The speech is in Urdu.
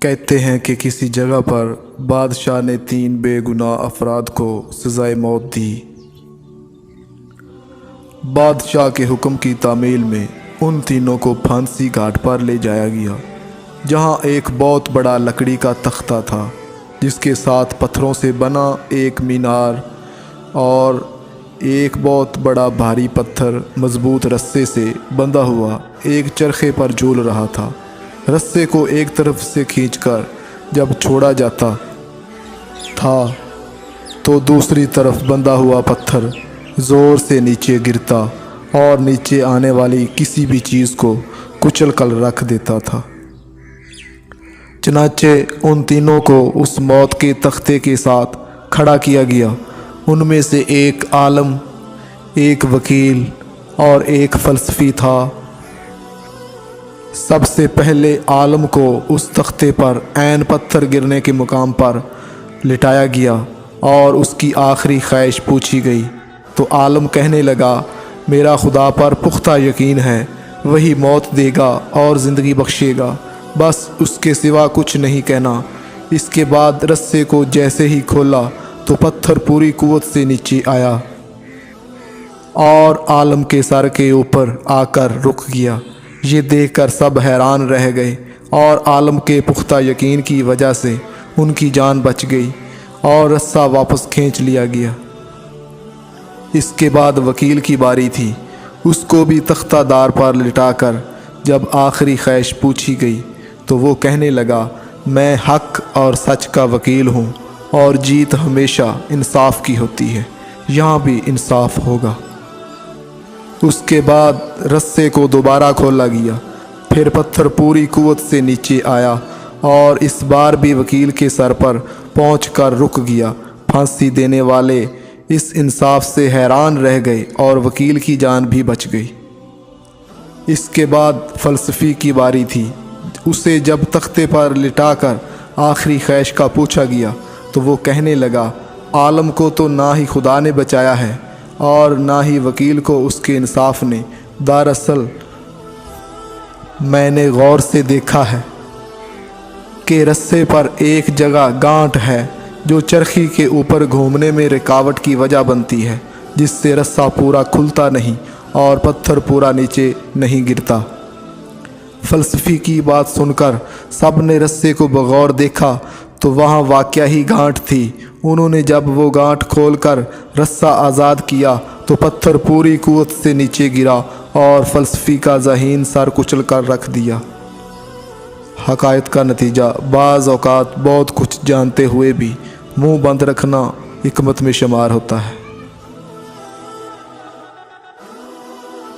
کہتے ہیں کہ کسی جگہ پر بادشاہ نے 3 بے گناہ افراد کو سزائے موت دی۔ بادشاہ کے حکم کی تعمیل میں ان تینوں کو پھانسی گھاٹ پر لے جایا گیا، جہاں ایک بہت بڑا لکڑی کا تختہ تھا، جس کے ساتھ پتھروں سے بنا ایک مینار اور ایک بہت بڑا بھاری پتھر مضبوط رسے سے بندھا ہوا ایک چرخے پر جھول رہا تھا۔ رسے کو ایک طرف سے کھینچ کر جب چھوڑا جاتا تھا تو دوسری طرف بندھا ہوا پتھر زور سے نیچے گرتا اور نیچے آنے والی کسی بھی چیز کو کچل کر رکھ دیتا تھا۔ چنانچہ ان تینوں کو اس موت کے تختے کے ساتھ کھڑا کیا گیا۔ ان میں سے ایک عالم، ایک وکیل اور ایک فلسفی تھا۔ سب سے پہلے عالم کو اس تختے پر عین پتھر گرنے کے مقام پر لٹایا گیا اور اس کی آخری خواہش پوچھی گئی تو عالم کہنے لگا، میرا خدا پر پختہ یقین ہے، وہی موت دے گا اور زندگی بخشے گا، بس اس کے سوا کچھ نہیں کہنا۔ اس کے بعد رسے کو جیسے ہی کھولا تو پتھر پوری قوت سے نیچے آیا اور عالم کے سر کے اوپر آ کر رک گیا۔ یہ دیکھ کر سب حیران رہ گئے اور عالم کے پختہ یقین کی وجہ سے ان کی جان بچ گئی اور رسہ واپس کھینچ لیا گیا۔ اس کے بعد وکیل کی باری تھی۔ اس کو بھی تختہ دار پر لٹا کر جب آخری خواہش پوچھی گئی تو وہ کہنے لگا، میں حق اور سچ کا وکیل ہوں اور جیت ہمیشہ انصاف کی ہوتی ہے، یہاں بھی انصاف ہوگا۔ اس کے بعد رسے کو دوبارہ کھولا گیا، پھر پتھر پوری قوت سے نیچے آیا اور اس بار بھی وکیل کے سر پر پہنچ کر رک گیا۔ پھانسی دینے والے اس انصاف سے حیران رہ گئے اور وکیل کی جان بھی بچ گئی۔ اس کے بعد فلسفی کی باری تھی۔ اسے جب تختے پر لٹا کر آخری خواہش کا پوچھا گیا تو وہ کہنے لگا، عالم کو تو نہ ہی خدا نے بچایا ہے اور نہ ہی وکیل کو اس کے انصاف نے۔ دراصل میں نے غور سے دیکھا ہے کہ رسے پر ایک جگہ گانٹھ ہے جو چرخی کے اوپر گھومنے میں رکاوٹ کی وجہ بنتی ہے، جس سے رسہ پورا کھلتا نہیں اور پتھر پورا نیچے نہیں گرتا۔ فلسفی کی بات سن کر سب نے رسے کو بغور دیکھا تو وہاں واقعہ ہی گانٹھ تھی۔ انہوں نے جب وہ گانٹھ کھول کر رسہ آزاد کیا تو پتھر پوری قوت سے نیچے گرا اور فلسفی کا ذہین سر کچل کر رکھ دیا۔ حقائق کا نتیجہ بعض اوقات بہت کچھ جانتے ہوئے بھی منہ بند رکھنا حکمت میں شمار ہوتا ہے۔